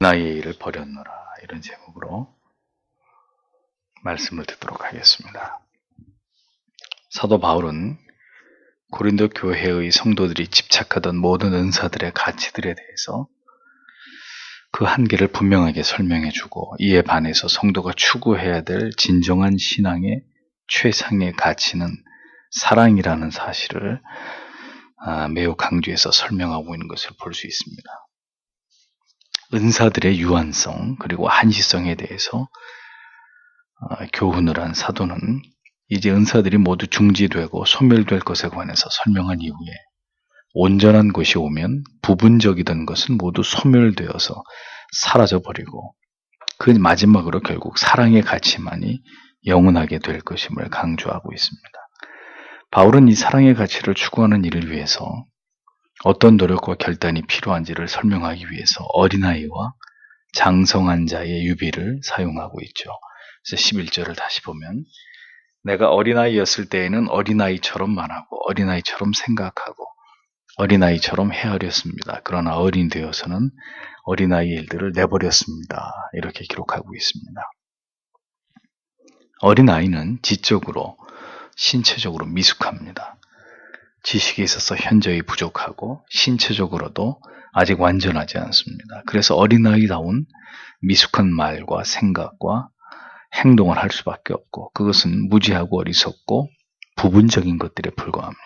나의 일을 버렸노라, 이런 제목으로 말씀을 듣도록 하겠습니다. 사도 바울은 고린도 교회의 성도들이 집착하던 모든 은사들의 가치들에 대해서 그 한계를 분명하게 설명해주고, 이에 반해서 성도가 추구해야 될 진정한 신앙의 최상의 가치는 사랑이라는 사실을 매우 강조해서 설명하고 있는 것을 볼 수 있습니다. 은사들의 유한성 그리고 한시성에 대해서 교훈을 한 사도는 이제 은사들이 모두 중지되고 소멸될 것에 관해서 설명한 이후에 온전한 것이 오면 부분적이던 것은 모두 소멸되어서 사라져버리고 그 마지막으로 결국 사랑의 가치만이 영원하게 될 것임을 강조하고 있습니다. 바울은 이 사랑의 가치를 추구하는 일을 위해서 어떤 노력과 결단이 필요한지를 설명하기 위해서 어린아이와 장성한 자의 유비를 사용하고 있죠. 그래서 11절을 다시 보면, 내가 어린아이였을 때에는 어린아이처럼 말하고 어린아이처럼 생각하고 어린아이처럼 헤아렸습니다. 그러나 어린이 되어서는 어린아이의 일들을 내버렸습니다. 이렇게 기록하고 있습니다. 어린아이는 지적으로, 신체적으로 미숙합니다. 지식에 있어서 현저히 부족하고 신체적으로도 아직 완전하지 않습니다. 그래서 어린아이다운 미숙한 말과 생각과 행동을 할 수밖에 없고, 그것은 무지하고 어리석고 부분적인 것들에 불과합니다.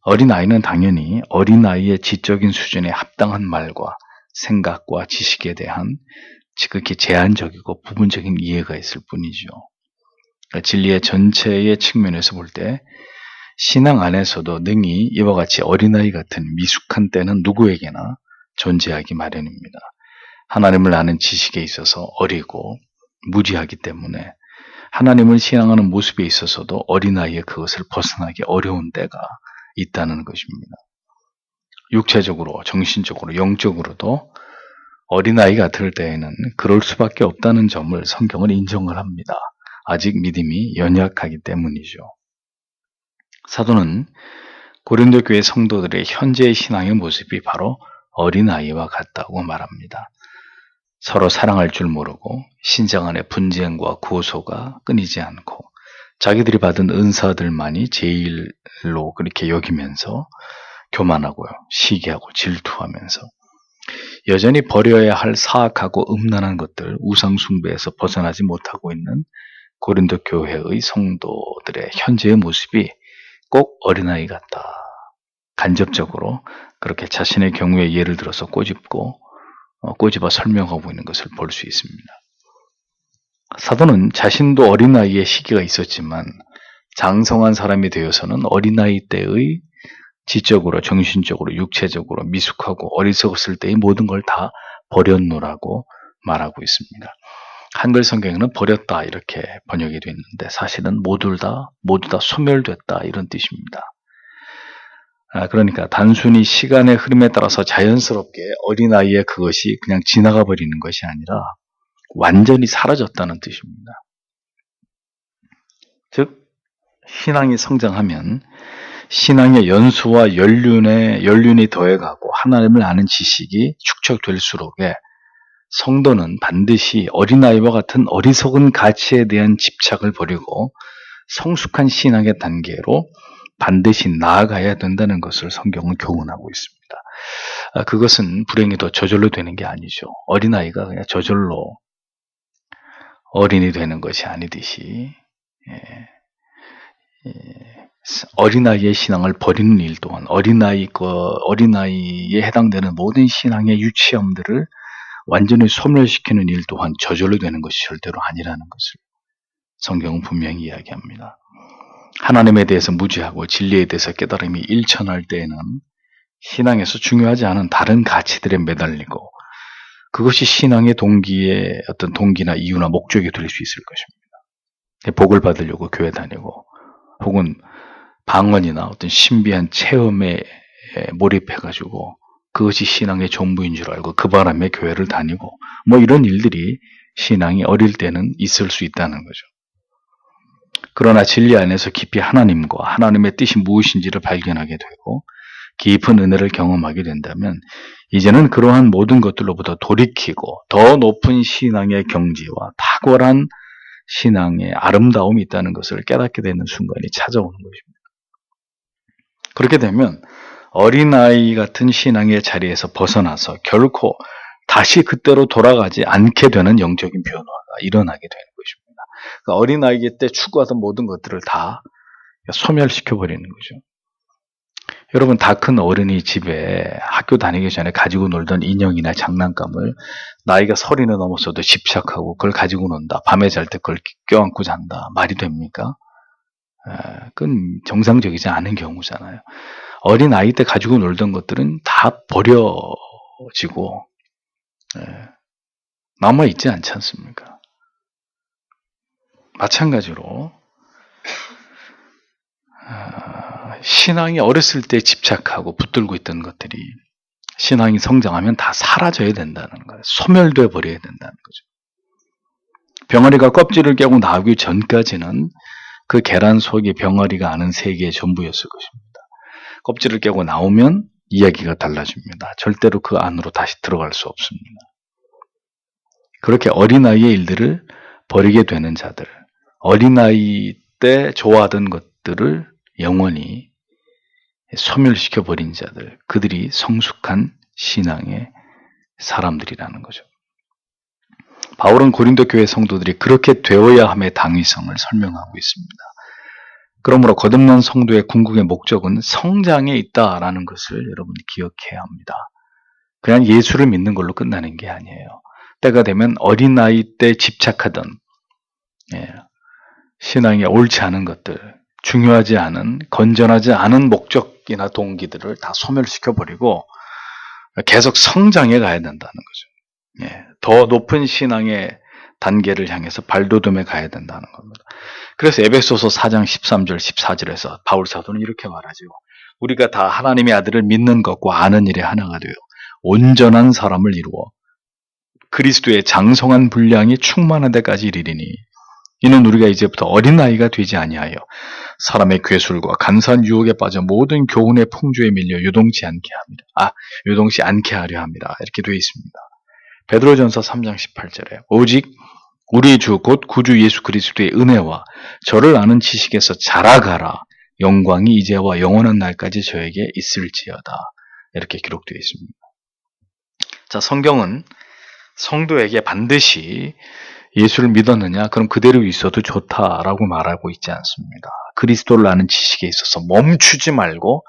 어린아이는 당연히 어린아이의 지적인 수준에 합당한 말과 생각과 지식에 대한 지극히 제한적이고 부분적인 이해가 있을 뿐이죠. 진리의 전체의 측면에서 볼 때 신앙 안에서도 능히 이와 같이 어린아이 같은 미숙한 때는 누구에게나 존재하기 마련입니다. 하나님을 아는 지식에 있어서 어리고 무지하기 때문에 하나님을 신앙하는 모습에 있어서도 어린아이의 그것을 벗어나기 어려운 때가 있다는 것입니다. 육체적으로, 정신적으로, 영적으로도 어린아이 같을 때에는 그럴 수밖에 없다는 점을 성경은 인정을 합니다. 아직 믿음이 연약하기 때문이죠. 사도는 고린도 교회 성도들의 현재의 신앙의 모습이 바로 어린아이와 같다고 말합니다. 서로 사랑할 줄 모르고 신장 안의 분쟁과 고소가 끊이지 않고 자기들이 받은 은사들만이 제일로 그렇게 여기면서 교만하고요, 시기하고 질투하면서 여전히 버려야 할 사악하고 음란한 것들, 우상 숭배에서 벗어나지 못하고 있는 고린도 교회의 성도들의 현재의 모습이 꼭 어린아이 같다. 간접적으로 그렇게 자신의 경우에 예를 들어서 꼬집어 설명하고 있는 것을 볼 수 있습니다. 사도는 자신도 어린아이의 시기가 있었지만 장성한 사람이 되어서는 어린아이 때의 지적으로, 정신적으로, 육체적으로 미숙하고 어리석었을 때의 모든 걸 다 버렸노라고 말하고 있습니다. 한글 성경에는 버렸다 이렇게 번역이 되어 있는데 사실은 모두 다 소멸됐다 이런 뜻입니다. 그러니까 단순히 시간의 흐름에 따라서 자연스럽게 어린아이의 그것이 그냥 지나가 버리는 것이 아니라 완전히 사라졌다는 뜻입니다. 즉 신앙이 성장하면 신앙의 연수와 연륜이 더해가고 하나님을 아는 지식이 축적될수록에 성도는 반드시 어린아이와 같은 어리석은 가치에 대한 집착을 버리고 성숙한 신앙의 단계로 반드시 나아가야 된다는 것을 성경은 교훈하고 있습니다. 그것은 불행히도 저절로 되는 게 아니죠. 어린아이가 그냥 저절로 어린이 되는 것이 아니듯이 어린아이의 신앙을 버리는 일 또한 어린아이에 해당되는 모든 신앙의 유치함들을 완전히 소멸시키는 일 또한 저절로 되는 것이 절대로 아니라는 것을 성경은 분명히 이야기합니다. 하나님에 대해서 무지하고 진리에 대해서 깨달음이 일천할 때에는 신앙에서 중요하지 않은 다른 가치들에 매달리고 그것이 신앙의 동기의 어떤 동기나 이유나 목적이 될 수 있을 것입니다. 복을 받으려고 교회 다니고 혹은 방언이나 어떤 신비한 체험에 몰입해가지고 그것이 신앙의 전부인 줄 알고 그 바람에 교회를 다니고 이런 일들이 신앙이 어릴 때는 있을 수 있다는 거죠. 그러나 진리 안에서 깊이 하나님과 하나님의 뜻이 무엇인지를 발견하게 되고 깊은 은혜를 경험하게 된다면 이제는 그러한 모든 것들로부터 돌이키고 더 높은 신앙의 경지와 탁월한 신앙의 아름다움이 있다는 것을 깨닫게 되는 순간이 찾아오는 것입니다. 그렇게 되면 어린아이 같은 신앙의 자리에서 벗어나서 결코 다시 그때로 돌아가지 않게 되는 영적인 변화가 일어나게 되는 것입니다. 그러니까 어린아이 때 추구하던 모든 것들을 다 소멸시켜버리는 거죠. 여러분, 다 큰 어른이 집에 학교 다니기 전에 가지고 놀던 인형이나 장난감을 나이가 30이 넘었어도 집착하고 그걸 가지고 논다. 밤에 잘 때 그걸 껴안고 잔다. 말이 됩니까? 그건 정상적이지 않은 경우잖아요. 어린 아이 때 가지고 놀던 것들은 다 버려지고 남아있지 않지 않습니까? 마찬가지로 신앙이 어렸을 때 집착하고 붙들고 있던 것들이 신앙이 성장하면 다 사라져야 된다는 거예요. 소멸돼 버려야 된다는 거죠. 병아리가 껍질을 깨고 나오기 전까지는 그 계란 속이 병아리가 아는 세계의 전부였을 것입니다. 껍질을 깨고 나오면 이야기가 달라집니다. 절대로 그 안으로 다시 들어갈 수 없습니다. 그렇게 어린아이의 일들을 버리게 되는 자들, 어린아이 때 좋아하던 것들을 영원히 소멸시켜버린 자들, 그들이 성숙한 신앙의 사람들이라는 거죠. 바울은 고린도 교회 성도들이 그렇게 되어야 함의 당위성을 설명하고 있습니다. 그러므로 거듭난 성도의 궁극의 목적은 성장에 있다라는 것을 여러분이 기억해야 합니다. 그냥 예수를 믿는 걸로 끝나는 게 아니에요. 때가 되면 어린아이 때 집착하던 신앙에 옳지 않은 것들, 중요하지 않은, 건전하지 않은 목적이나 동기들을 다 소멸시켜버리고 계속 성장해 가야 된다는 거죠. 더 높은 신앙의 단계를 향해서 발돋움해 가야 된다는 겁니다. 그래서 에베소서 4장 13절 14절에서 바울 사도는 이렇게 말하죠. 우리가 다 하나님의 아들을 믿는 것과 아는 일에 하나가 되어 온전한 사람을 이루어 그리스도의 장성한 분량이 충만한 데까지 이르리니 이는 우리가 이제부터 어린아이가 되지 아니하여 사람의 괴술과 간사한 유혹에 빠져 모든 교훈의 풍조에 밀려 요동치 않게 하려 함이라. 이렇게 되어 있습니다. 베드로전서 3장 18절에 오직 우리 주 곧 구주 예수 그리스도의 은혜와 저를 아는 지식에서 자라가라. 영광이 이제와 영원한 날까지 저에게 있을지어다. 이렇게 기록되어 있습니다. 자, 성경은 성도에게 반드시 예수를 믿었느냐? 그럼 그대로 있어도 좋다라고 말하고 있지 않습니다. 그리스도를 아는 지식에 있어서 멈추지 말고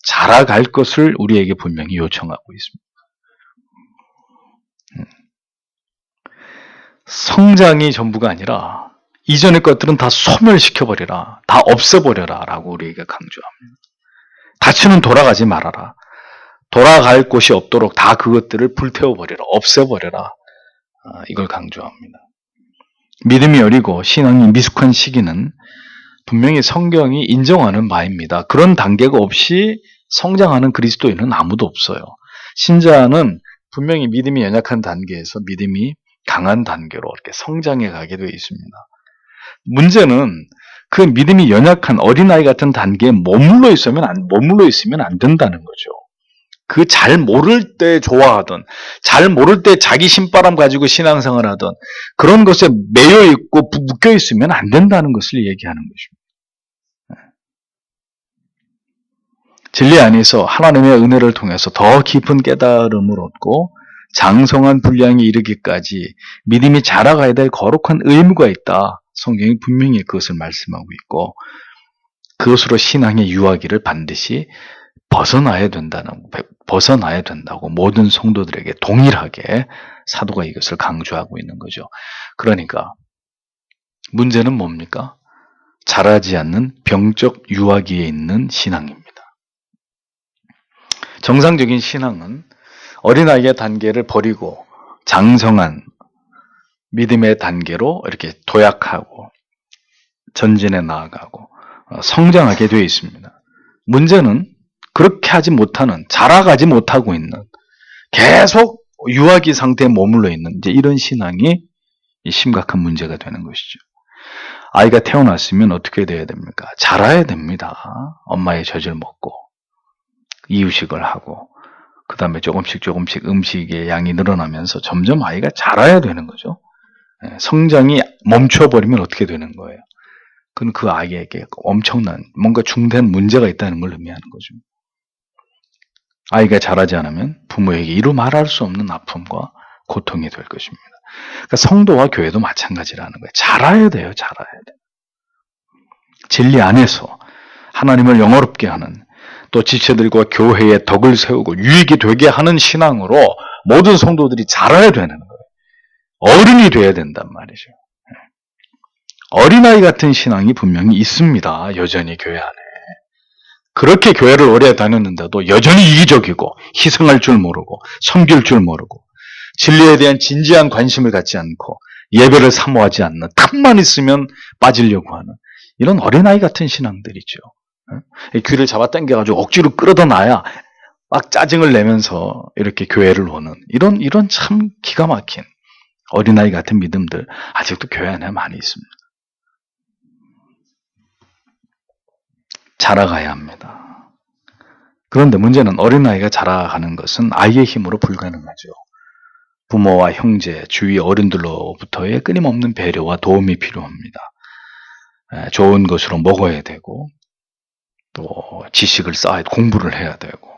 자라갈 것을 우리에게 분명히 요청하고 있습니다. 성장이 전부가 아니라 이전의 것들은 다 소멸시켜버려라. 다 없애버려라 라고 우리에게 강조합니다. 다시는 돌아가지 말아라. 돌아갈 곳이 없도록 다 그것들을 불태워버려라. 없애버려라. 이걸 강조합니다. 믿음이 어리고 신앙이 미숙한 시기는 분명히 성경이 인정하는 바입니다. 그런 단계가 없이 성장하는 그리스도인은 아무도 없어요. 신자는 분명히 믿음이 연약한 단계에서 믿음이 강한 단계로 이렇게 성장해 가게 되어 있습니다. 문제는 그 믿음이 연약한 어린아이 같은 단계에 머물러 있으면 안 된다는 거죠. 그 잘 모를 때 좋아하던, 잘 모를 때 자기 신바람 가지고 신앙생활 하던 그런 것에 매여 있고 묶여 있으면 안 된다는 것을 얘기하는 것입니다. 진리 안에서 하나님의 은혜를 통해서 더 깊은 깨달음을 얻고 장성한 분량에 이르기까지 믿음이 자라가야 될 거룩한 의무가 있다. 성경이 분명히 그것을 말씀하고 있고 그것으로 신앙의 유아기를 반드시 벗어나야 된다고 모든 성도들에게 동일하게 사도가 이것을 강조하고 있는 거죠. 그러니까 문제는 뭡니까? 자라지 않는 병적 유아기에 있는 신앙입니다. 정상적인 신앙은 어린아이의 단계를 버리고 장성한 믿음의 단계로 이렇게 도약하고 전진해 나아가고 성장하게 되어 있습니다. 문제는 그렇게 하지 못하는, 자라가지 못하고 있는, 계속 유아기 상태에 머물러 있는 이제 이런 신앙이 심각한 문제가 되는 것이죠. 아이가 태어났으면 어떻게 돼야 됩니까? 자라야 됩니다. 엄마의 젖을 먹고. 이유식을 하고 그 다음에 조금씩 음식의 양이 늘어나면서 점점 아이가 자라야 되는 거죠. 성장이 멈춰버리면 어떻게 되는 거예요? 그건 그 아이에게 엄청난 뭔가 중대한 문제가 있다는 걸 의미하는 거죠. 아이가 자라지 않으면 부모에게 이루 말할 수 없는 아픔과 고통이 될 것입니다. 그러니까 성도와 교회도 마찬가지라는 거예요. 자라야 돼요. 자라야 돼요. 진리 안에서 하나님을 영화롭게 하는, 또 지체들과 교회의 덕을 세우고 유익이 되게 하는 신앙으로 모든 성도들이 자라야 되는 거예요. 어른이 돼야 된단 말이죠. 어린아이 같은 신앙이 분명히 있습니다. 여전히 교회 안에. 그렇게 교회를 오래 다녔는데도 여전히 이기적이고 희생할 줄 모르고 섬길 줄 모르고 진리에 대한 진지한 관심을 갖지 않고 예배를 사모하지 않는, 틈만 있으면 빠지려고 하는 이런 어린아이 같은 신앙들이죠. 귀를 잡아당겨가지고 억지로 끌어다 놔야 막 짜증을 내면서 이렇게 교회를 오는 이런 참 기가 막힌 어린아이 같은 믿음들 아직도 교회 안에 많이 있습니다. 자라가야 합니다. 그런데 문제는 어린아이가 자라가는 것은 아이의 힘으로 불가능하죠. 부모와 형제, 주위 어른들로부터의 끊임없는 배려와 도움이 필요합니다. 좋은 것으로 먹어야 되고 또 지식을 쌓아야 공부를 해야 되고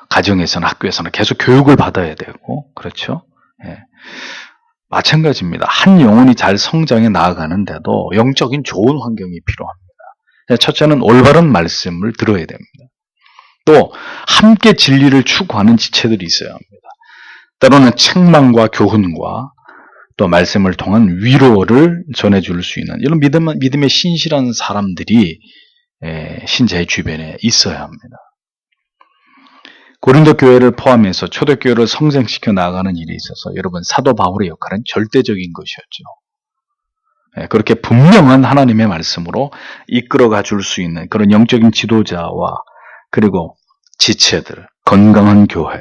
가정에서나 학교에서나 계속 교육을 받아야 되고 그렇죠? 마찬가지입니다. 한 영혼이 잘 성장해 나아가는데도 영적인 좋은 환경이 필요합니다. 첫째는 올바른 말씀을 들어야 됩니다. 또 함께 진리를 추구하는 지체들이 있어야 합니다. 때로는 책망과 교훈과 또 말씀을 통한 위로를 전해줄 수 있는 이런 믿음의 신실한 사람들이 신자의 주변에 있어야 합니다. 고린도 교회를 포함해서 초대교회를 성장시켜 나가는 일에 있어서 여러분 사도 바울의 역할은 절대적인 것이었죠. 그렇게 분명한 하나님의 말씀으로 이끌어가 줄 수 있는 그런 영적인 지도자와 그리고 지체들, 건강한 교회,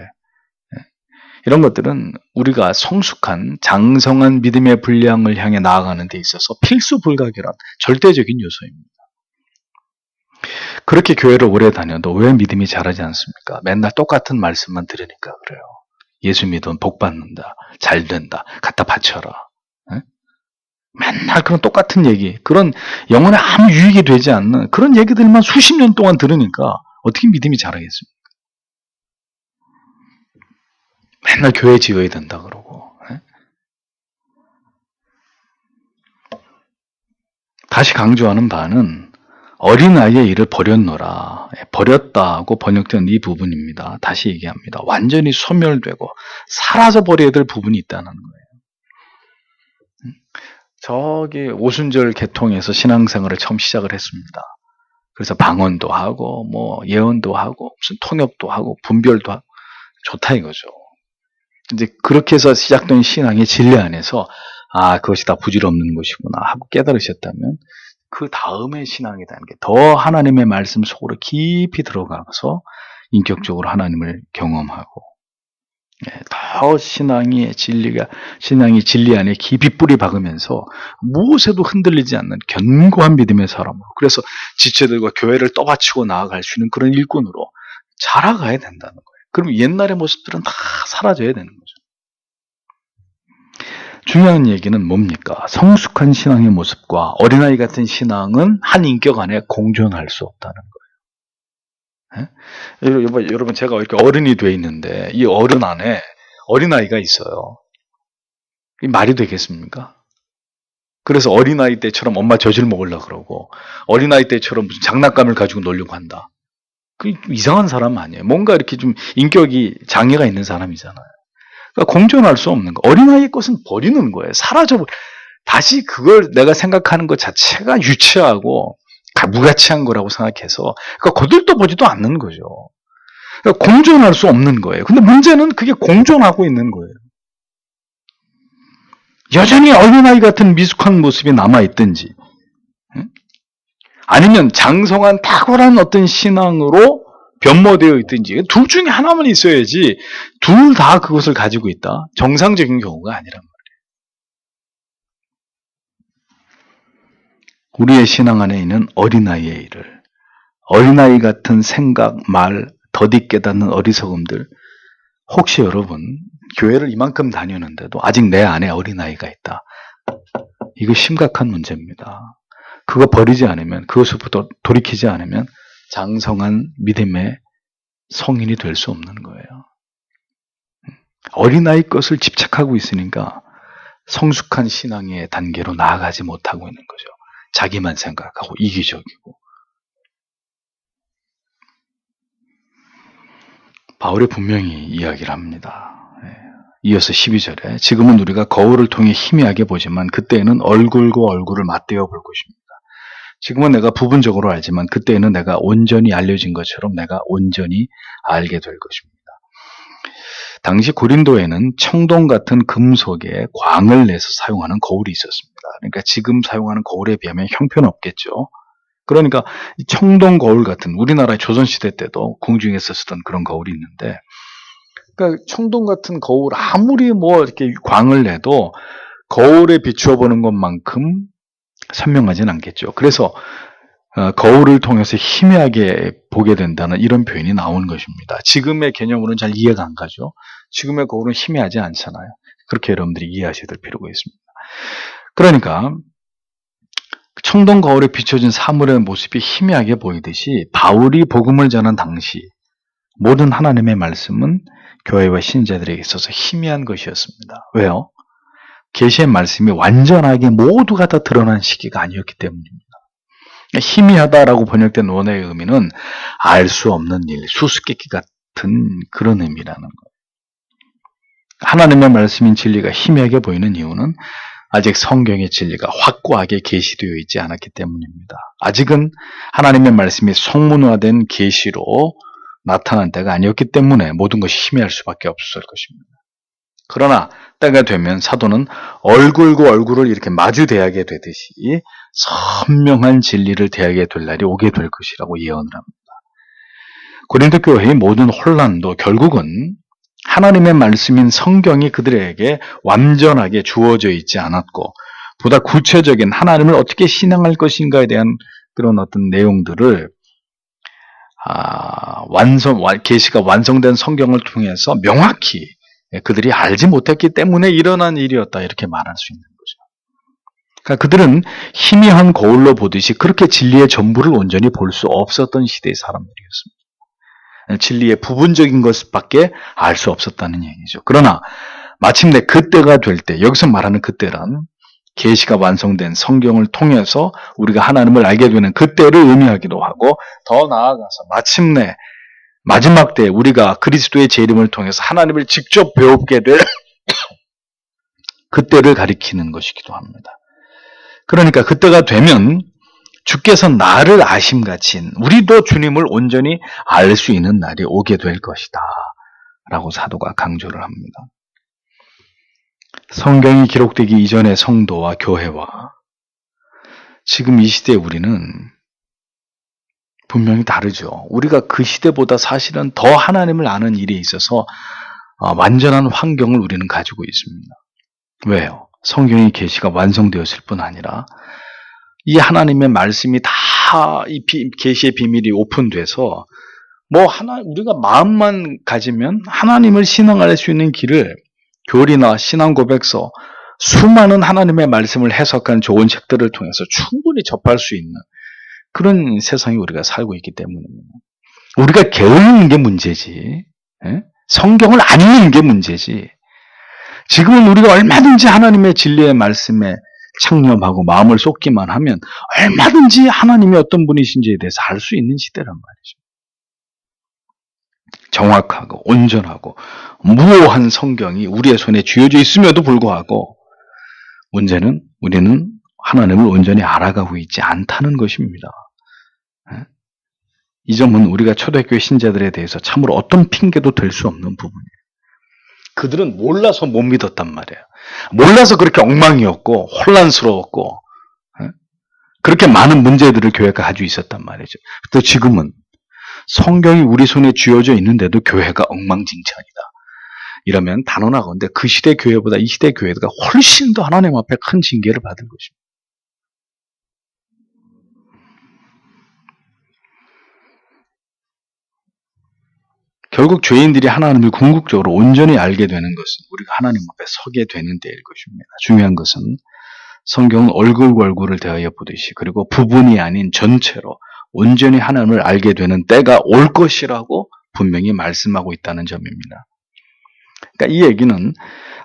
이런 것들은 우리가 성숙한 장성한 믿음의 분량을 향해 나아가는 데 있어서 필수 불가결한 절대적인 요소입니다. 그렇게 교회를 오래 다녀도 왜 믿음이 자라지 않습니까? 맨날 똑같은 말씀만 들으니까 그래요. 예수 믿으면 복 받는다, 잘 된다, 갖다 바쳐라. 맨날 그런 똑같은 얘기, 그런 영혼에 아무 유익이 되지 않는 그런 얘기들만 수십 년 동안 들으니까 어떻게 믿음이 자라겠습니까? 맨날 교회 지어야 된다 그러고. 다시 강조하는 바는 어린아이의 일을 버렸노라. 버렸다고 번역된 이 부분입니다. 다시 얘기합니다. 완전히 소멸되고 사라져버려야 될 부분이 있다는 거예요. 저기 오순절 개통에서 신앙생활을 처음 시작을 했습니다. 그래서 방언도 하고 뭐 예언도 하고 무슨 통역도 하고 분별도 하고 좋다 이거죠. 이제 그렇게 해서 시작된 신앙의 진리 안에서 그것이 다 부질없는 것이구나 하고 깨달으셨다면 그 다음의 신앙이라는 게 더 하나님의 말씀 속으로 깊이 들어가서 인격적으로 하나님을 경험하고 더 신앙이 진리 안에 깊이 뿌리 박으면서 무엇에도 흔들리지 않는 견고한 믿음의 사람으로, 그래서 지체들과 교회를 떠받치고 나아갈 수 있는 그런 일꾼으로 자라가야 된다는 거예요. 그럼 옛날의 모습들은 다 사라져야 되는 거죠. 중요한 얘기는 뭡니까? 성숙한 신앙의 모습과 어린아이 같은 신앙은 한 인격 안에 공존할 수 없다는 거예요. 여러분 제가 이렇게 어른이 돼 있는데 이 어른 안에 어린아이가 있어요. 이 말이 되겠습니까? 그래서 어린아이 때처럼 엄마 젖을 먹으려고 그러고 어린아이 때처럼 무슨 장난감을 가지고 놀려고 한다. 그 이상한 사람 아니에요. 뭔가 이렇게 좀 인격이 장애가 있는 사람이잖아요. 그러니까 공존할 수 없는 거. 어린아이의 것은 버리는 거예요. 다시 그걸 내가 생각하는 것 자체가 유치하고 무가치한 거라고 생각해서 그러니까 거들떠 보지도 않는 거죠. 그러니까 공존할 수 없는 거예요. 근데 문제는 그게 공존하고 있는 거예요. 여전히 어린아이 같은 미숙한 모습이 남아있든지 아니면 장성한 탁월한 어떤 신앙으로 변모되어 있든지 둘 중에 하나만 있어야지 둘 다 그것을 가지고 있다. 정상적인 경우가 아니란 말이에요. 우리의 신앙 안에 있는 어린아이의 일을 어린아이 같은 생각, 말, 더디 깨닫는 어리석음들. 혹시 여러분 교회를 이만큼 다녔는데도 아직 내 안에 어린아이가 있다. 이거 심각한 문제입니다. 그거 버리지 않으면, 그것부터 돌이키지 않으면 장성한 믿음의 성인이 될 수 없는 거예요. 어린아이 것을 집착하고 있으니까 성숙한 신앙의 단계로 나아가지 못하고 있는 거죠. 자기만 생각하고 이기적이고. 바울이 분명히 이야기를 합니다. 이어서 12절에 지금은 우리가 거울을 통해 희미하게 보지만 그때에는 얼굴과 얼굴을 맞대어 볼 것입니다. 지금은 내가 부분적으로 알지만 그때에는 내가 온전히 알려진 것처럼 내가 온전히 알게 될 것입니다. 당시 고린도에는 청동 같은 금속에 광을 내서 사용하는 거울이 있었습니다. 그러니까 지금 사용하는 거울에 비하면 형편없겠죠. 그러니까 청동 거울 같은, 우리나라 조선시대 때도 궁중에서 쓰던 그런 거울이 있는데, 그러니까 청동 같은 거울 아무리 이렇게 광을 내도 거울에 비추어 보는 것만큼 선명하진 않겠죠. 그래서 거울을 통해서 희미하게 보게 된다는 이런 표현이 나오는 것입니다. 지금의 개념으로는 잘 이해가 안 가죠. 지금의 거울은 희미하지 않잖아요. 그렇게 여러분들이 이해하셔야 될 필요가 있습니다. 그러니까 청동 거울에 비춰진 사물의 모습이 희미하게 보이듯이 바울이 복음을 전한 당시 모든 하나님의 말씀은 교회와 신자들에게 있어서 희미한 것이었습니다. 왜요? 계시의 말씀이 완전하게 모두가 다 드러난 시기가 아니었기 때문입니다. 희미하다라고 번역된 원어의 의미는 알 수 없는 일, 수수께끼 같은 그런 의미라는 거예요. 하나님의 말씀인 진리가 희미하게 보이는 이유는 아직 성경의 진리가 확고하게 계시되어 있지 않았기 때문입니다. 아직은 하나님의 말씀이 성문화된 계시로 나타난 때가 아니었기 때문에 모든 것이 희미할 수밖에 없었을 것입니다. 그러나 때가 되면 사도는 얼굴과 얼굴을 이렇게 마주 대하게 되듯이 선명한 진리를 대하게 될 날이 오게 될 것이라고 예언을 합니다. 고린도 교회의 모든 혼란도 결국은 하나님의 말씀인 성경이 그들에게 완전하게 주어져 있지 않았고, 보다 구체적인 하나님을 어떻게 신앙할 것인가에 대한 그런 어떤 내용들을 계시가 완성된 성경을 통해서 명확히 그들이 알지 못했기 때문에 일어난 일이었다, 이렇게 말할 수 있는 거죠. 그러니까 그들은 희미한 거울로 보듯이 그렇게 진리의 전부를 온전히 볼 수 없었던 시대의 사람들이었습니다. 진리의 부분적인 것밖에 알 수 없었다는 얘기죠. 그러나 마침내 그때가 될 때, 여기서 말하는 그때란 계시가 완성된 성경을 통해서 우리가 하나님을 알게 되는 그때를 의미하기도 하고, 더 나아가서 마침내 마지막 때 우리가 그리스도의 재림을 통해서 하나님을 직접 배우게 될 그때를 가리키는 것이기도 합니다. 그러니까 그때가 되면 주께서 나를 아심같이 우리도 주님을 온전히 알 수 있는 날이 오게 될 것이다 라고 사도가 강조를 합니다. 성경이 기록되기 이전의 성도와 교회와 지금 이 시대의 우리는 분명히 다르죠. 우리가 그 시대보다 사실은 더 하나님을 아는 일에 있어서 완전한 환경을 우리는 가지고 있습니다. 왜요? 성경의 계시가 완성되었을 뿐 아니라 이 하나님의 말씀이 다 이 계시의 비밀이 오픈돼서 우리가 마음만 가지면 하나님을 신앙할 수 있는 길을 교리나 신앙 고백서, 수많은 하나님의 말씀을 해석한 좋은 책들을 통해서 충분히 접할 수 있는 그런 세상에 우리가 살고 있기 때문입니다. 우리가 게으르는 게 문제지, 성경을 안 읽는 게 문제지. 지금은 우리가 얼마든지 하나님의 진리의 말씀에 창념하고 마음을 쏟기만 하면 얼마든지 하나님이 어떤 분이신지에 대해서 알 수 있는 시대란 말이죠. 정확하고 온전하고 무오한 성경이 우리의 손에 쥐어져 있음에도 불구하고 문제는 우리는 하나님을 온전히 알아가고 있지 않다는 것입니다. 이 점은 우리가 초대교회 신자들에 대해서 참으로 어떤 핑계도 될 수 없는 부분이에요. 그들은 몰라서 못 믿었단 말이에요. 몰라서 그렇게 엉망이었고 혼란스러웠고 그렇게 많은 문제들을 교회가 가지고 있었단 말이죠. 또 지금은 성경이 우리 손에 쥐어져 있는데도 교회가 엉망진창이다. 이러면 단언하건대 그 시대 교회보다 이 시대 교회가 훨씬 더 하나님 앞에 큰 징계를 받을 것입니다. 결국 죄인들이 하나님을 궁극적으로 온전히 알게 되는 것은 우리가 하나님 앞에 서게 되는 때일 것입니다. 중요한 것은 성경은 얼굴과 얼굴을 대하여 보듯이 그리고 부분이 아닌 전체로 온전히 하나님을 알게 되는 때가 올 것이라고 분명히 말씀하고 있다는 점입니다. 그러니까 이 얘기는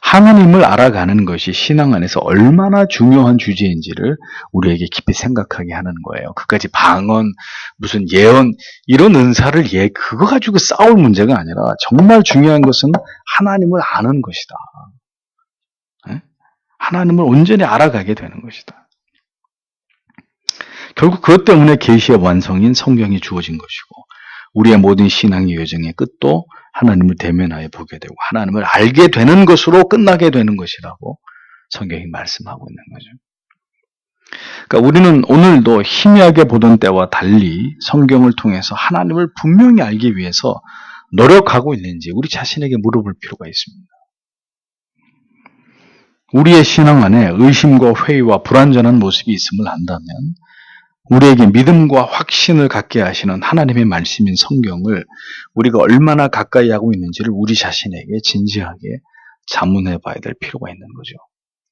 하나님을 알아가는 것이 신앙 안에서 얼마나 중요한 주제인지를 우리에게 깊이 생각하게 하는 거예요. 그까지 방언, 무슨 예언 이런 은사를 그거 가지고 싸울 문제가 아니라 정말 중요한 것은 하나님을 아는 것이다. 하나님을 온전히 알아가게 되는 것이다. 결국 그것 때문에 계시의 완성인 성경이 주어진 것이고 우리의 모든 신앙의 여정의 끝도 하나님을 대면하여 보게 되고 하나님을 알게 되는 것으로 끝나게 되는 것이라고 성경이 말씀하고 있는 거죠. 그러니까 우리는 오늘도 희미하게 보던 때와 달리 성경을 통해서 하나님을 분명히 알기 위해서 노력하고 있는지 우리 자신에게 물어볼 필요가 있습니다. 우리의 신앙 안에 의심과 회의와 불완전한 모습이 있음을 안다면 우리에게 믿음과 확신을 갖게 하시는 하나님의 말씀인 성경을 우리가 얼마나 가까이 하고 있는지를 우리 자신에게 진지하게 자문해 봐야 될 필요가 있는 거죠.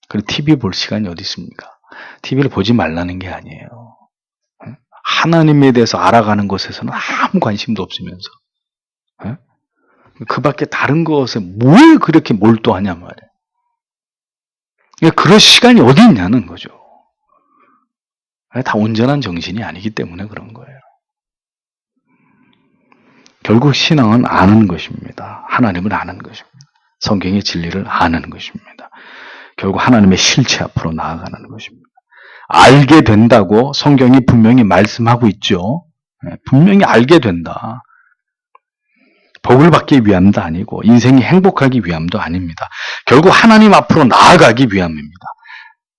그리고 TV 볼 시간이 어디 있습니까? TV를 보지 말라는 게 아니에요. 하나님에 대해서 알아가는 것에서는 아무 관심도 없으면서 그 밖에 다른 것에 뭘 그렇게 몰두하냐 말이에요. 그럴 시간이 어디 있냐는 거죠. 다 온전한 정신이 아니기 때문에 그런 거예요. 결국 신앙은 아는 것입니다. 하나님을 아는 것입니다. 성경의 진리를 아는 것입니다. 결국 하나님의 실체 앞으로 나아가는 것입니다. 알게 된다고 성경이 분명히 말씀하고 있죠. 분명히 알게 된다. 복을 받기 위함도 아니고 인생이 행복하기 위함도 아닙니다. 결국 하나님 앞으로 나아가기 위함입니다.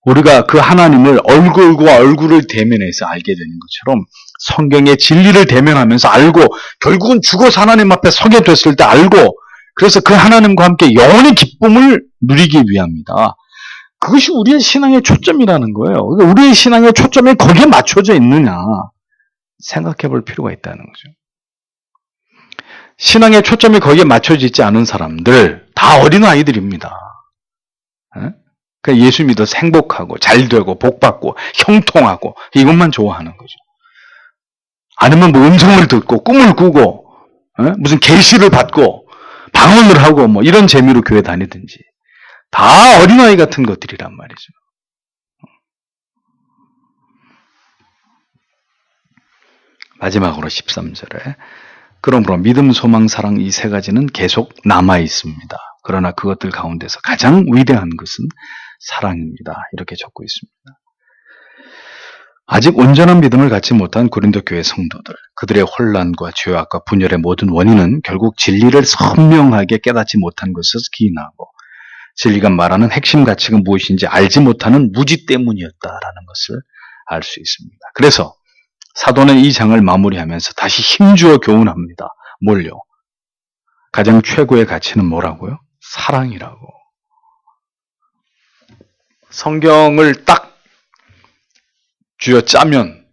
우리가 그 하나님을 얼굴과 얼굴을 대면해서 알게 되는 것처럼 성경의 진리를 대면하면서 알고 결국은 죽어서 하나님 앞에 서게 됐을 때 알고 그래서 그 하나님과 함께 영원히 기쁨을 누리기 위함이다. 그것이 우리의 신앙의 초점이라는 거예요. 그러니까 우리의 신앙의 초점이 거기에 맞춰져 있느냐 생각해 볼 필요가 있다는 거죠. 신앙의 초점이 거기에 맞춰져 있지 않은 사람들 다 어린아이들입니다. 그러니까 예수 믿어서 행복하고 잘되고 복받고 형통하고 이것만 좋아하는 거죠. 아니면 뭐 음성을 듣고 꿈을 꾸고 무슨 계시를 받고 방언을 하고 뭐 이런 재미로 교회 다니든지 다 어린아이 같은 것들이란 말이죠. 마지막으로 13절에 그러므로 믿음, 소망, 사랑 이 세 가지는 계속 남아 있습니다. 그러나 그것들 가운데서 가장 위대한 것은 사랑입니다. 이렇게 적고 있습니다. 아직 온전한 믿음을 갖지 못한 고린도 교회 성도들, 그들의 혼란과 죄악과 분열의 모든 원인은 결국 진리를 선명하게 깨닫지 못한 것에서 기인하고 진리가 말하는 핵심 가치가 무엇인지 알지 못하는 무지 때문이었다라는 것을 알 수 있습니다. 그래서 사도는 이 장을 마무리하면서 다시 힘주어 교훈합니다. 뭘요? 가장 최고의 가치는 뭐라고요? 사랑이라고. 성경을 딱 쥐어짜면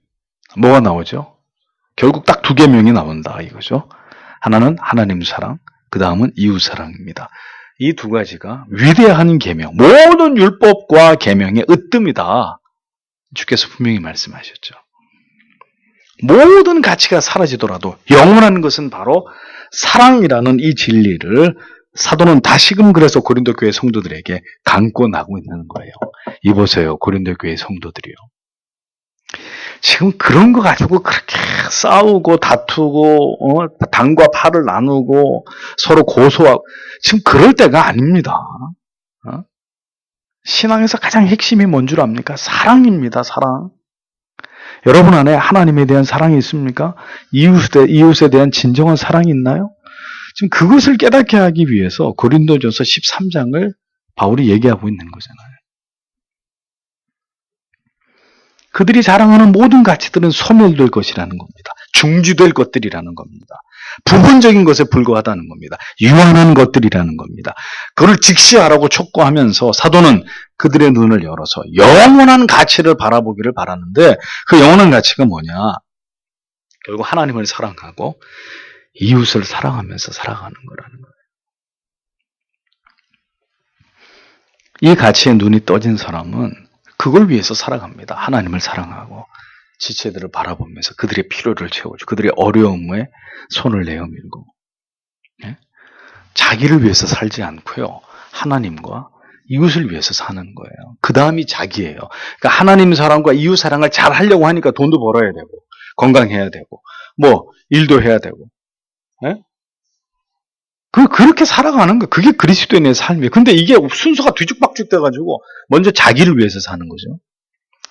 뭐가 나오죠? 결국 딱 두 계명이 나온다 이거죠. 하나는 하나님 사랑, 그 다음은 이웃 사랑입니다. 이 두 가지가 위대한 계명, 모든 율법과 계명의 으뜸이다. 주께서 분명히 말씀하셨죠. 모든 가치가 사라지더라도 영원한 것은 바로 사랑이라는 이 진리를 사도는 다시금 그래서 고린도 교회 성도들에게 감고 나고 있는 거예요. 이보세요, 고린도 교회 성도들이요. 지금 그런 거 가지고 그렇게 싸우고 다투고 당과 파를 나누고 서로 고소하고 지금 그럴 때가 아닙니다. 신앙에서 가장 핵심이 뭔 줄 압니까? 사랑입니다. 사랑. 여러분 안에 하나님에 대한 사랑이 있습니까? 이웃에 대한 진정한 사랑이 있나요? 지금 그것을 깨닫게 하기 위해서 고린도전서 13장을 바울이 얘기하고 있는 거잖아요. 그들이 자랑하는 모든 가치들은 소멸될 것이라는 겁니다. 중지될 것들이라는 겁니다. 부분적인 것에 불과하다는 겁니다. 유한한 것들이라는 겁니다. 그걸 직시하라고 촉구하면서 사도는 그들의 눈을 열어서 영원한 가치를 바라보기를 바라는데 그 영원한 가치가 뭐냐? 결국 하나님을 사랑하고 이웃을 사랑하면서 살아가는 거라는 거예요. 이 가치에 눈이 떠진 사람은 그걸 위해서 살아갑니다. 하나님을 사랑하고 지체들을 바라보면서 그들의 필요를 채워주고 그들의 어려움에 손을 내어 밀고, 예? 자기를 위해서 살지 않고요. 하나님과 이웃을 위해서 사는 거예요. 그 다음이 자기예요. 그러니까 하나님 사랑과 이웃 사랑을 잘 하려고 하니까 돈도 벌어야 되고 건강해야 되고 뭐 일도 해야 되고, 예? 그렇게 살아가는 거. 그게 그리스도인의 삶이에요. 근데 이게 순서가 뒤죽박죽 돼가지고 먼저 자기를 위해서 사는 거죠.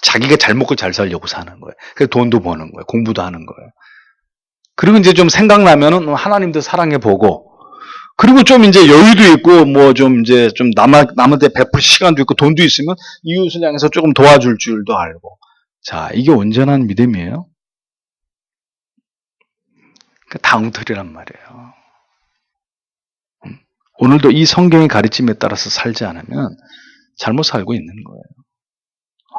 자기가 잘 먹고 잘 살려고 사는 거예요. 그래서 돈도 버는 거예요. 공부도 하는 거예요. 그리고 이제 좀 생각나면은 하나님도 사랑해 보고, 그리고 좀 이제 여유도 있고, 뭐 좀 이제 좀 남한테 베풀 시간도 있고, 돈도 있으면 이웃을 향해서 조금 도와줄 줄도 알고. 자, 이게 온전한 믿음이에요. 다 엉터리란 말이에요. 오늘도 이 성경의 가르침에 따라서 살지 않으면 잘못 살고 있는 거예요.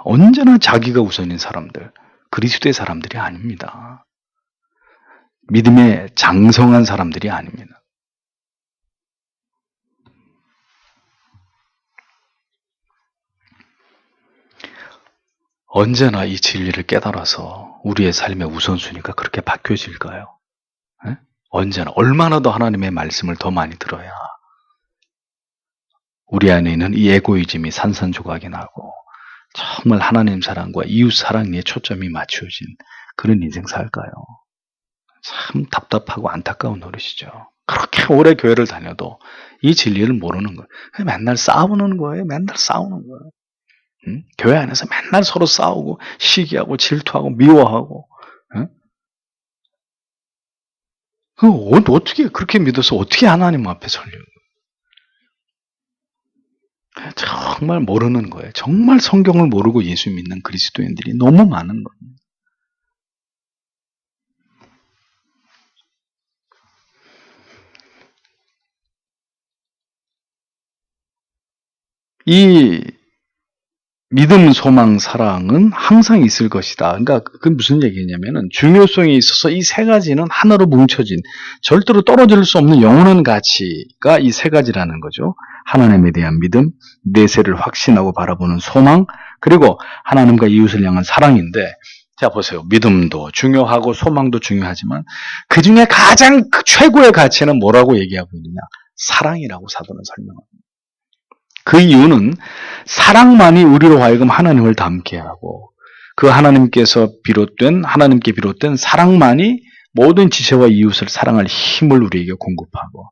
언제나 자기가 우선인 사람들, 그리스도의 사람들이 아닙니다. 믿음에 장성한 사람들이 아닙니다. 언제나 이 진리를 깨달아서 우리의 삶의 우선순위가 그렇게 바뀌어질까요? 에? 언제나 얼마나 더 하나님의 말씀을 더 많이 들어야 우리 안에 있는 이 에고이즘이 산산조각이 나고 정말 하나님 사랑과 이웃 사랑에 초점이 맞춰진 그런 인생 살까요? 참 답답하고 안타까운 노릇이죠. 그렇게 오래 교회를 다녀도 이 진리를 모르는 거예요. 맨날 싸우는 거예요. 맨날 싸우는 거예요. 응? 교회 안에서 맨날 서로 싸우고 시기하고 질투하고 미워하고, 응? 어떻게 그렇게 믿어서 어떻게 하나님 앞에 서려고? 정말 모르는 거예요. 정말 성경을 모르고 예수 믿는 그리스도인들이 너무 많은 거예요. 이 믿음, 소망, 사랑은 항상 있을 것이다. 그러니까 그게 무슨 얘기냐면은 중요성에 있어서 이 세 가지는 하나로 뭉쳐진 절대로 떨어질 수 없는 영원한 가치가 이 세 가지라는 거죠. 하나님에 대한 믿음, 내세를 확신하고 바라보는 소망, 그리고 하나님과 이웃을 향한 사랑인데, 자 보세요. 믿음도 중요하고 소망도 중요하지만 그 중에 가장 최고의 가치는 뭐라고 얘기하고 있느냐? 사랑이라고 사도는 설명합니다. 그 이유는 사랑만이 우리로 하여금 하나님을 닮게 하고 그 하나님께 비롯된 사랑만이 모든 지체와 이웃을 사랑할 힘을 우리에게 공급하고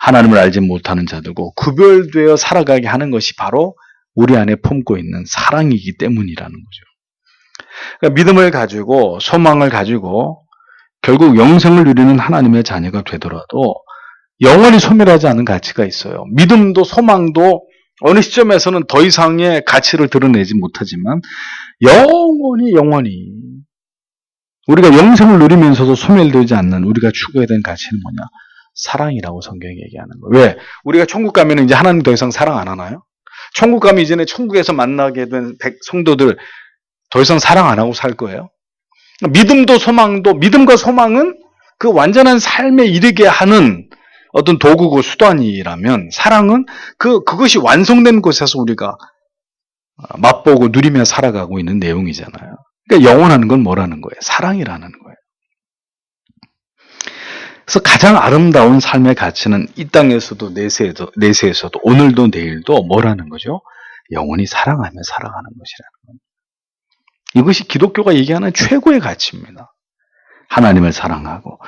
하나님을 알지 못하는 자들과 구별되어 살아가게 하는 것이 바로 우리 안에 품고 있는 사랑이기 때문이라는 거죠. 그러니까 믿음을 가지고 소망을 가지고 결국 영생을 누리는 하나님의 자녀가 되더라도 영원히 소멸하지 않는 가치가 있어요. 믿음도 소망도 어느 시점에서는 더 이상의 가치를 드러내지 못하지만 영원히 우리가 영생을 누리면서도 소멸되지 않는 우리가 추구해야 되는 가치는 뭐냐? 사랑이라고 성경이 얘기하는 거예요. 왜? 우리가 천국 가면 이제 하나님 더 이상 사랑 안 하나요? 천국 가면 이전에 천국에서 만나게 된 성도들 더 이상 사랑 안 하고 살 거예요? 믿음과 소망은 그 완전한 삶에 이르게 하는 어떤 도구고 수단이라면 사랑은 그것이 완성된 곳에서 우리가 맛보고 누리며 살아가고 있는 내용이잖아요. 그러니까 영원한 건 뭐라는 거예요? 사랑이라는 거예요. 그래서 가장 아름다운 삶의 가치는 이 땅에서도 내세에서도 오늘도 내일도 뭐라는 거죠? 영원히 사랑하며 살아가는 것이라는 겁니다. 이것이 기독교가 얘기하는 최고의 가치입니다. 하나님을 사랑하고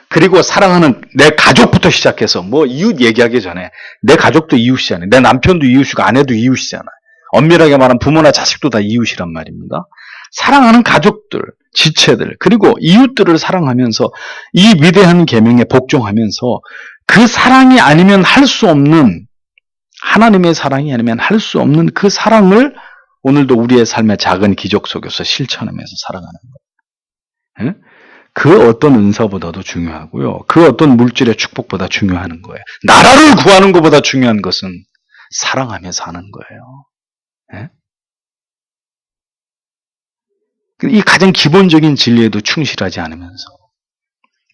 그리고 사랑하는 내 가족부터 시작해서 뭐 이웃 얘기하기 전에 내 가족도 이웃이잖아요. 내 남편도 이웃이고 아내도 이웃이잖아요. 엄밀하게 말하면 부모나 자식도 다 이웃이란 말입니다. 사랑하는 가족들, 지체들, 그리고 이웃들을 사랑하면서 이 위대한 계명에 복종하면서 그 사랑이 아니면 할 수 없는 하나님의 사랑이 아니면 할 수 없는 그 사랑을 오늘도 우리의 삶의 작은 기적 속에서 실천하면서 살아가는 거예요. 그 어떤 은사보다도 중요하고요. 그 어떤 물질의 축복보다 중요한 거예요. 나라를 구하는 것보다 중요한 것은 사랑하며 사는 거예요. 이 가장 기본적인 진리에도 충실하지 않으면서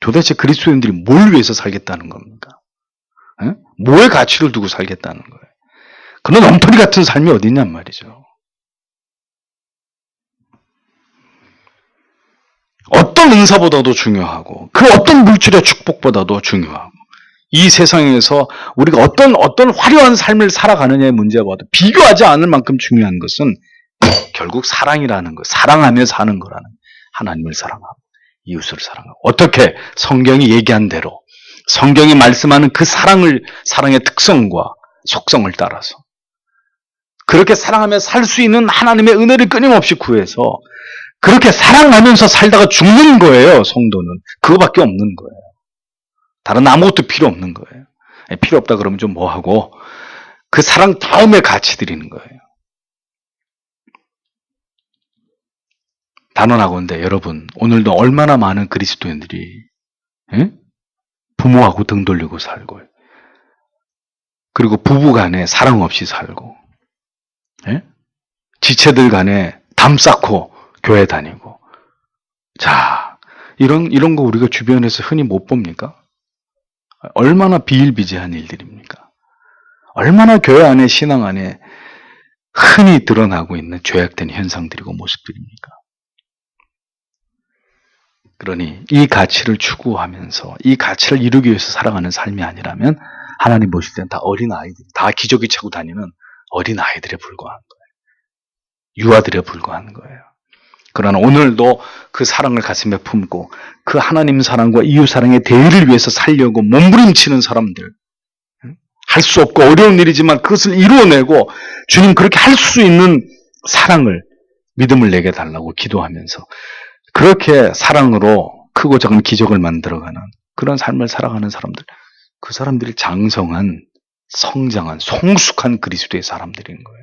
도대체 그리스도인들이 뭘 위해서 살겠다는 겁니까? 에? 뭐의 가치를 두고 살겠다는 거예요? 그런 엉터리 같은 삶이 어디 있냔 말이죠. 어떤 은사보다도 중요하고 그 어떤 물질의 축복보다도 중요하고 이 세상에서 우리가 어떤 화려한 삶을 살아가느냐의 문제와도 비교하지 않을 만큼 중요한 것은 결국 사랑이라는 것, 사랑하며 사는 거라는 하나님을 사랑하고 이웃을 사랑하고 어떻게 성경이 얘기한 대로 성경이 말씀하는 그 사랑의 특성과 속성을 따라서 그렇게 사랑하며 살 수 있는 하나님의 은혜를 끊임없이 구해서 그렇게 사랑하면서 살다가 죽는 거예요. 성도는. 그거밖에 없는 거예요. 다른 아무것도 필요 없는 거예요. 필요 없다 그러면 좀 뭐하고 그 사랑 다음에 가치 드리는 거예요. 단언하건대 여러분 오늘도 얼마나 많은 그리스도인들이 부모하고 등 돌리고 살고 그리고 부부 간에 사랑 없이 살고 지체들 간에 담 쌓고 교회 다니고 자 이런 거 우리가 주변에서 흔히 못 봅니까? 얼마나 비일비재한 일들입니까? 얼마나 교회 안에 신앙 안에 흔히 드러나고 있는 죄악된 현상들이고 모습들입니까? 그러니 이 가치를 추구하면서 이 가치를 이루기 위해서 살아가는 삶이 아니라면 하나님 보실 때는 다 어린아이들, 다 기저귀 차고 다니는 어린아이들에 불과한 거예요. 유아들에 불과한 거예요. 그러나 오늘도 그 사랑을 가슴에 품고 그 하나님 사랑과 이웃 사랑의 대의를 위해서 살려고 몸부림치는 사람들, 할 수 없고 어려운 일이지만 그것을 이루어내고 주님 그렇게 할 수 있는 사랑을 믿음을 내게 달라고 기도하면서 그렇게 사랑으로 크고 작은 기적을 만들어가는 그런 삶을 살아가는 사람들, 그 사람들이 장성한 성장한 성숙한 그리스도의 사람들인 거예요.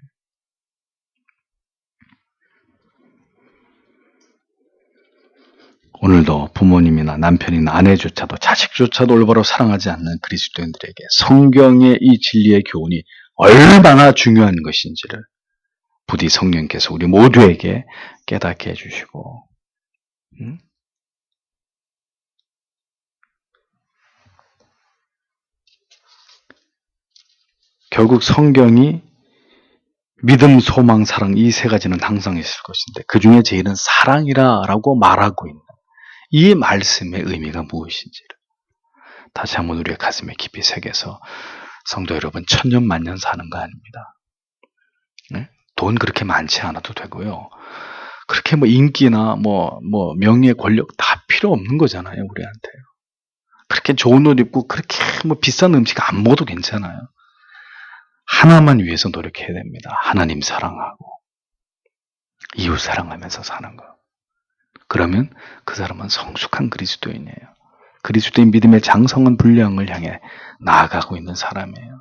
오늘도 부모님이나 남편이나 아내조차도 자식조차도 올바로 사랑하지 않는 그리스도인들에게 성경의 이 진리의 교훈이 얼마나 중요한 것인지를 부디 성령께서 우리 모두에게 깨닫게 해주시고 결국 성경이 믿음, 소망, 사랑 이 세 가지는 항상 있을 것인데 그 중에 제일은 사랑이라고 말하고 있는 이 말씀의 의미가 무엇인지를 다시 한번 우리의 가슴에 깊이 새겨서 성도 여러분 천년 만년 사는 거 아닙니다. 네? 돈 그렇게 많지 않아도 되고요. 그렇게 뭐 인기나 뭐 명예, 권력 다 필요 없는 거잖아요, 우리한테요. 그렇게 좋은 옷 입고 그렇게 뭐 비싼 음식 안 먹어도 괜찮아요. 하나만 위해서 노력해야 됩니다. 하나님 사랑하고 이웃 사랑하면서 사는 거. 그러면 그 사람은 성숙한 그리스도인이에요. 그리스도인 믿음의 장성한 분량을 향해 나아가고 있는 사람이에요.